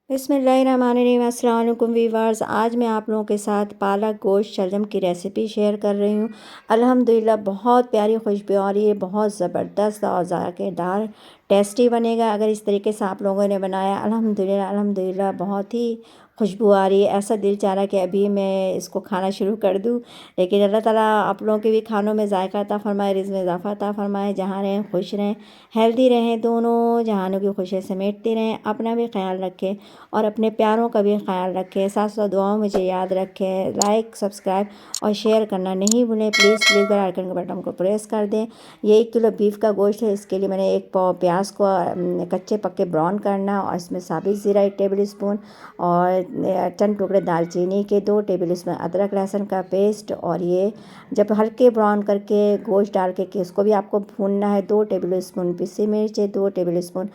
बिस्मिल्लाहिर्रहमानिर्रहीम। अस्सलाम वालेकुम वीवर्स। आज मैं आप लोगों के साथ पालक गोश्त शलजम की रेसिपी शेयर कर रही हूँ। अल्हम्दुलिल्लाह बहुत प्यारी खुशबू आ रही है, बहुत ज़बरदस्त और ज़ायकेदार टेस्टी बनेगा अगर इस तरीके से आप लोगों ने बनाया। अल्हम्दुलिल्लाह अल्हम्दुलिल्लाह बहुत ही खुशबू आ रही है। ऐसा दिल चाह रहा है कि अभी मैं इसको खाना शुरू कर दूँ, लेकिन अल्लाह ताला आप लोगों के भी खानों में जायका अता फ़रमाए, रिज़्क़ में इज़ाफ़ा अता फ़रमाए, जहाँ रहें खुश रहें, हेल्दी रहें, दोनों जहानों की खुशियाँ समेटते रहें। अपना भी ख्याल रखें और अपने प्यारों का भी ख्याल रखें। साथ साथ दुआओं मुझे याद रखें। लाइक, सब्सक्राइब और शेयर करना नहीं भूलें। प्लीज़ प्लीज़ बेल आइकन के बटन को प्रेस कर दें। ये 1 किलो बीफ का गोश्त है, इसके लिए मैंने 1 पाव प्याज को कच्चे पक्के ब्राउन करना और इसमें साबित ज़ीरा 1 टेबल स्पून और चंद टुकड़े दालचीनी के, 2 टेबल स्पून अदरक लहसुन का पेस्ट। और ये जब हल्के ब्राउन करके गोश्त डाल के इसको भी आपको भूनना है। 2 टेबल स्पून पिसी मिर्च, 2 टेबल स्पून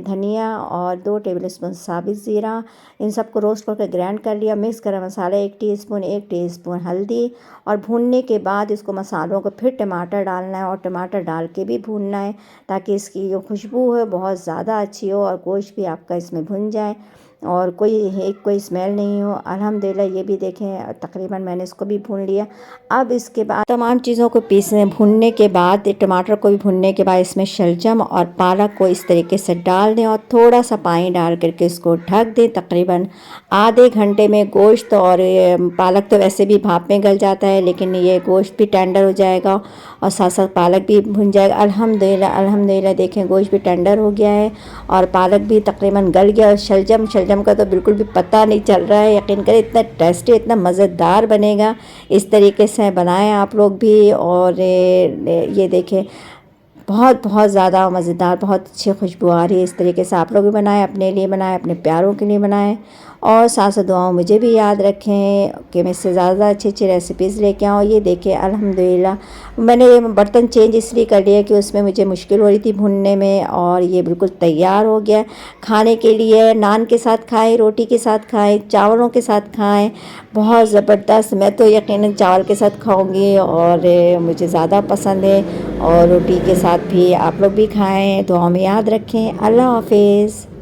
धनिया और 2 टेबल स्पून साबित ज़ीरा। इन सबको रोस्ट करके ग्राइंड कर लिया। मिक्स गरम मसाला 1 टीस्पून, 1 टीस्पून हल्दी। और भूनने के बाद इसको मसालों को फिर टमाटर डालना है और टमाटर डाल के भी भूनना है, ताकि इसकी जो खुशबू है बहुत ज़्यादा अच्छी हो और गोश्त भी आपका इसमें भुन जाए और कोई स्मेल नहीं हो। अल्हम्दुलिल्लाह ये भी देखें तकरीबन मैंने इसको भी भून लिया। अब इसके बाद तमाम चीज़ों को भूनने के बाद, टमाटर को भी भूनने के बाद इसमें शलजम और पालक को इस तरीके से डाल दें और थोड़ा सा पानी डाल करके इसको ढक दें। तकरीबन आधे घंटे में गोश्त और पालक तो वैसे भी भाप में गल जाता है, लेकिन ये गोश्त भी टेंडर हो जाएगा और साथ साथ पालक भी भुन जाएगा। अल्हम्दुलिल्लाह अल्हम्दुलिल्लाह देखें गोश्त भी टेंडर हो गया है और पालक भी तकरीबन गल गया और शलजम का तो बिल्कुल भी पता नहीं चल रहा है। यकीन करें इतना टेस्टी, इतना मज़ेदार बनेगा। इस तरीके से बनाएं आप लोग भी। और ये देखें बहुत बहुत ज़्यादा मज़ेदार, बहुत अच्छी खुशबू आ रही है। इस तरीके से आप लोग भी बनाएं, अपने लिए बनाएं, अपने प्यारों के लिए बनाएं और साथ साथ दुआओं मुझे भी याद रखें कि मैं इससे ज़्यादा अच्छी अच्छी रेसिपीज़ लेके आऊँ। ये देखिए अल्हम्दुलिल्लाह मैंने ये बर्तन चेंज इसलिए कर लिया कि उसमें मुझे मुश्किल हो रही थी भुनने में, और ये बिल्कुल तैयार हो गया खाने के लिए। नान के साथ खाएं, रोटी के साथ खाएं, चावलों के साथ खाएं, बहुत ज़बरदस्त। मैं तो यकीनन चावल के साथ खाऊंगी और मुझे ज़्यादा पसंद है, और रोटी के साथ भी आप लोग भी खाएं। दुआ में याद रखें। अल्लाह हाफिज़।